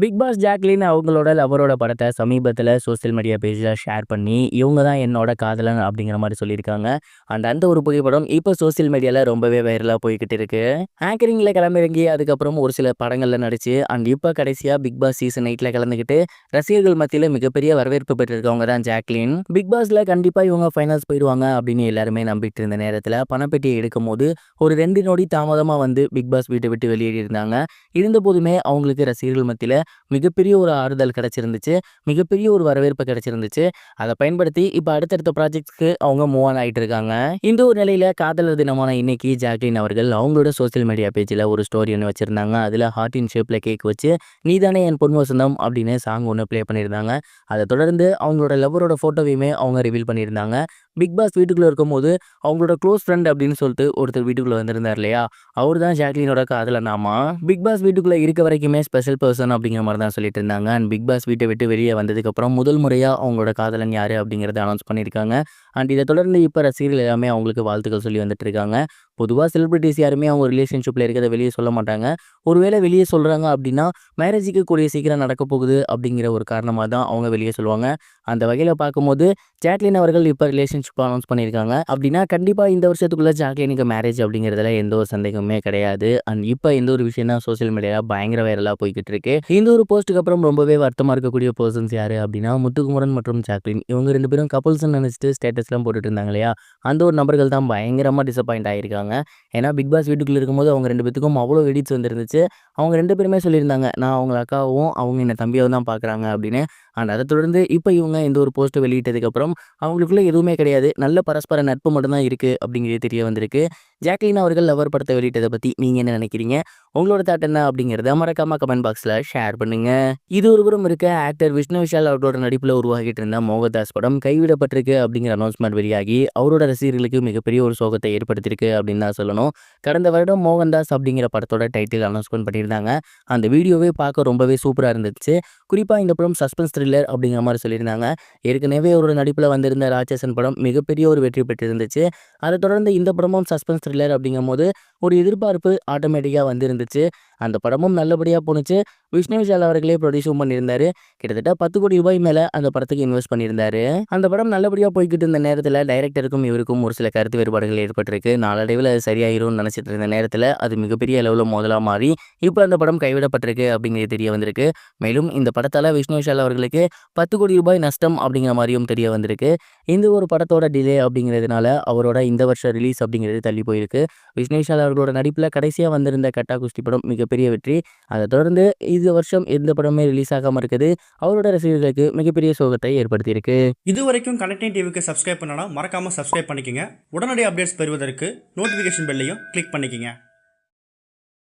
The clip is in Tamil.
பிக் பாஸ் ஜாக்லின் அவங்களோட லவரோட படத்தை சமீபத்தில் சோசியல் மீடியா பேஜில் ஷேர் பண்ணி இவங்க தான் என்னோட காதலன் அப்படிங்கிற மாதிரி சொல்லியிருக்காங்க. அந்த ஒரு புகைப்படம் இப்போ சோசியல் மீடியாவில் ரொம்பவே வைரலாக போய்கிட்டு இருக்கு. ஆங்கரிங்கில் கிளம்பிறங்கி அதுக்கப்புறம் ஒரு சில படங்களில் நடிச்சு இப்போ கடைசியாக பிக் பாஸ் சீசன் 8ல் கலந்துக்கிட்டு ரசிகர்கள் மத்தியில் மிகப்பெரிய வரவேற்பு பெற்றிருக்கவங்க தான் ஜாக்லின். பிக் பாஸில் கண்டிப்பாக இவங்க ஃபைனல்ஸ் போயிடுவாங்க அப்படின்னு எல்லாருமே நம்பிட்டு இருந்த நேரத்தில் பணப்பெட்டியை எடுக்கும் போது ஒரு 2 நொடி தாமதமாக வந்து பிக் பாஸ் வீட்டை விட்டு வெளியேறியிருந்தாங்க. இருந்த போதுமே அவங்களுக்கு ரசிகர்கள் மத்தியில் மிகப்பெரிய ஒரு ஆறுதல் கிடைச்சிருந்துச்சு. மிகப்பெரிய ஒரு வரவேற்பு கிடைச்சிருந்துச்சு. அதை பயன்படுத்தி இப்போ அடுத்தடுத்த ப்ராஜெக்ட்ஸ்க்கு அவங்க மூவ் ஆன் ஆகிட்டு இருக்காங்க. இந்த ஒரு நிலையில காதலர் தினமான இன்னைக்கு ஜாக்லின் அவர்கள் அவங்களோட சோசியல் மீடியா பேஜில் ஒரு ஸ்டோரி ஒன்று வச்சிருந்தாங்க. அதில் ஹார்ட் இன் ஷேப்ல கேக் வச்சு நீதானே என் பொன் வசந்தம் அப்படின்னு சாங் ஒன்று ப்ளே பண்ணியிருந்தாங்க. அதை தொடர்ந்து அவங்களோட லவ்வரோட ஃபோட்டோவையுமே அவங்க ரிவீல் பண்ணியிருந்தாங்க. பிக் பாஸ் வீட்டுக்குள்ளே இருக்கும்போது அவங்களோட க்ளோஸ் ஃப்ரெண்ட் அப்படின்னு சொல்லிட்டு ஒருத்தர் வீட்டுக்குள்ளே வந்திருந்தார் இல்லையா, அவர் தான் ஜாக்லினோட காதலனாமா. பிக் பாஸ் வீட்டுக்குள்ளே இருக்க வரைக்குமே ஸ்பெஷல் பர்சன் அப்படிங்கிற மாதிரி தான் சொல்லிட்டு இருந்தாங்க. அண்ட் பிக் பாஸ் வீட்டை விட்டு வெளியே வந்ததுக்கப்புறம் முதல் முறையாக அவங்களோட காதலன் யார் அப்படிங்கிறத அனௌன்ஸ் பண்ணியிருக்காங்க. அண்ட் இதை தொடர்ந்து இப்போ ரசிகர்கள் எல்லாமே அவங்களுக்கு வாழ்த்துக்கள் சொல்லி வந்துட்டு இருக்காங்க. பொதுவாக செலிபிரிட்டிஸ் யாருமே அவங்க ரிலேஷன்ஷிப்பில் இருக்கிறத வெளியே சொல்ல மாட்டாங்க. ஒருவேளை வெளியே சொல்கிறாங்க அப்படின்னா மேரேஜுக்கு கூடிய சீக்கிரம் நடக்க போகுது அப்படிங்கிற ஒரு காரணமாக தான் அவங்க வெளியே சொல்லுவாங்க. அந்த வகையில் பார்க்கும்போது ஜாக்லின் அவர்கள் இப்போ ரிலேஷன்ஷிப் அனௌன்ஸ் பண்ணியிருக்காங்க அப்படின்னா கண்டிப்பாக இந்த வருஷத்துக்குள்ளே ஜாக்லினுக்கு மேரேஜ் அப்படிங்கிறதுல எந்த ஒரு சந்தேகமே கிடையாது. அண்ட் இப்போ இந்த ஒரு விஷயம் தான் சோசியல் மீடியாவில் பயங்கர வைரலாக போய்கிட்டு இருக்கு. இந்த ஒரு போஸ்ட்டுக்கு அப்புறம் ரொம்பவே வருத்தமாக இருக்கக்கூடிய பர்சன்ஸ் யார் அப்படின்னா முத்துக்குமரன் மற்றும் ஜாக்லின். இவங்க 2 பேரும் கப்புள்ஸ்ன்னு நினச்சிட்டு ஸ்டேட்டஸ்லாம் போட்டுட்டு இருந்தாங்க இல்லையா, அந்த ஒரு நபர்கள் தான் பயங்கரமாக டிசப்பாயிண்ட் ஆகியிருக்காங்க. ஏன்னா பிக் பாஸ் வீட்டுக்குள்ளே இருக்கும்போது அவங்க 2 பேத்துக்கும் அவ்வளோ எடிட்ஸ் வந்துருந்துச்சு. அவங்க 2 பேருமே சொல்லியிருந்தாங்க, நான் அவங்க அக்காவும் அவங்க என்னை தம்பியாகவும் தான் பார்க்குறாங்க அப்படின்னு. அண்ட் அதை தொடர்ந்து இப்போ இவங்க இந்த ஒரு போஸ்ட்டை வெளியிட்டதுக்கப்புறம் அவங்களுக்குள்ள எதுவுமே கிடையாது, நல்ல பரஸ்பர நட்பு மட்டும்தான் இருக்குது அப்படிங்கிறது தெரிய வந்திருக்கு. ஜாக்லின் அவர்கள் லவர் படத்தை வெளியிட்டதை பற்றி நீங்கள் என்ன நினைக்கிறீங்க? உங்களோட தாட் என்ன அப்படிங்கிறத மறக்காம கமெண்ட் பாக்ஸில் ஷேர் பண்ணுங்க. இது ஒருபுறம் இருக்க ஆக்டர் விஷ்ணு விஷால் அவரோட நடிப்பில் உருவாகிட்டு இருந்த மோகன்தாஸ் படம் கைவிடப்பட்டிருக்கு அப்படிங்கிற அனௌன்ஸ்மெண்ட் வெளியாகி அவரோட ரசிகர்களுக்கு மிகப்பெரிய ஒரு சோகத்தை ஏற்படுத்தியிருக்கு அப்படின்னு தான் சொல்லணும். கடந்த வருடம் மோகன்தாஸ் அப்படிங்கிற படத்தோட டைட்டில் அனௌன்ஸ்மெண்ட் பண்ணியிருந்தாங்க. அந்த வீடியோவே பார்க்க ரொம்பவே சூப்பராக இருந்துச்சு. குறிப்பாக இந்த படம் சஸ்பென்ஸ் த்ரில்லர் அப்படிங்கிற மாதிரி சொல்லியிருந்தாங்க. ஏற்கனவே அவரோட நடிப்பில் வந்திருந்த ராட்சசன் படம் மிகப்பெரிய ஒரு வெற்றி பெற்றிருந்துச்சு. அதை தொடர்ந்து இந்த படமும் சஸ்பென்ஸ் த்ரில்லர் அப்படிங்கும் போது ஒரு எதிர்பார்ப்பு ஆட்டோமேட்டிக்காக வந்திருந்துச்சு. அந்த படமும் நல்லபடியாக போணுச்சு. விஷ்ணு விஷால் அவர்களே ப்ரொடியூஸும் பண்ணியிருந்தாரு. கிட்டத்தட்ட 10 கோடி ரூபாய் மேலே அந்த படத்துக்கு இன்வெஸ்ட் பண்ணியிருந்தாரு. அந்த படம் நல்லபடியாக போய்கிட்டு இருந்த நேரத்தில் டைரக்டருக்கும் இவருக்கும் ஒரு சில கருத்து வேறுபாடுகள் ஏற்பட்டிருக்கு. நாளடைவில் அது சரியாயிரும்னு நினச்சிட்டு இருந்த நேரத்தில் அது மிகப்பெரிய அளவில் மோதலாக மாறி இப்போ அந்த படம் கைவிடப்பட்டிருக்கு அப்படிங்கிறது தெரிய வந்திருக்கு. மேலும் இந்த படத்தால் விஷ்ணு விஷால் அவர்களுக்கு 10 கோடி ரூபாய் நஷ்டம் அப்படிங்கிற மாதிரியும் தெரிய வந்திருக்கு. இந்த ஒரு படத்தோட டிலே அப்படிங்கிறதுனால அவரோட இந்த வருஷம் ரிலீஸ் அப்படிங்கிறது தள்ளி போயிருக்கு. விஷ்ணு விஷால் அவர்களோட நடிப்பில் கடைசியாக வந்திருந்த கட்டா குஸ்தி படம் மிகப்பெரிய வெற்றி. அதை தொடர்ந்து இந்த வருஷம் எந்த படமே ரிலீஸ் ஆகாமல் இருக்குது அவரோட ரசிகர்களுக்கு மிகப்பெரிய சோகத்தை ஏற்படுத்தியிருக்கு. இதுவரைக்கும் கனெக்டிங் டிவிக்கு சப்ஸ்கிரைப் பண்ணனா மறக்காம சப்ஸ்கிரைப் பண்ணிக்கங்க. உடனடி அப்டேட்ஸ் பெறுவதற்கு நோட்டிஃபிகேஷன் பெல்லையும் கிளிக் பண்ணிக்கங்க.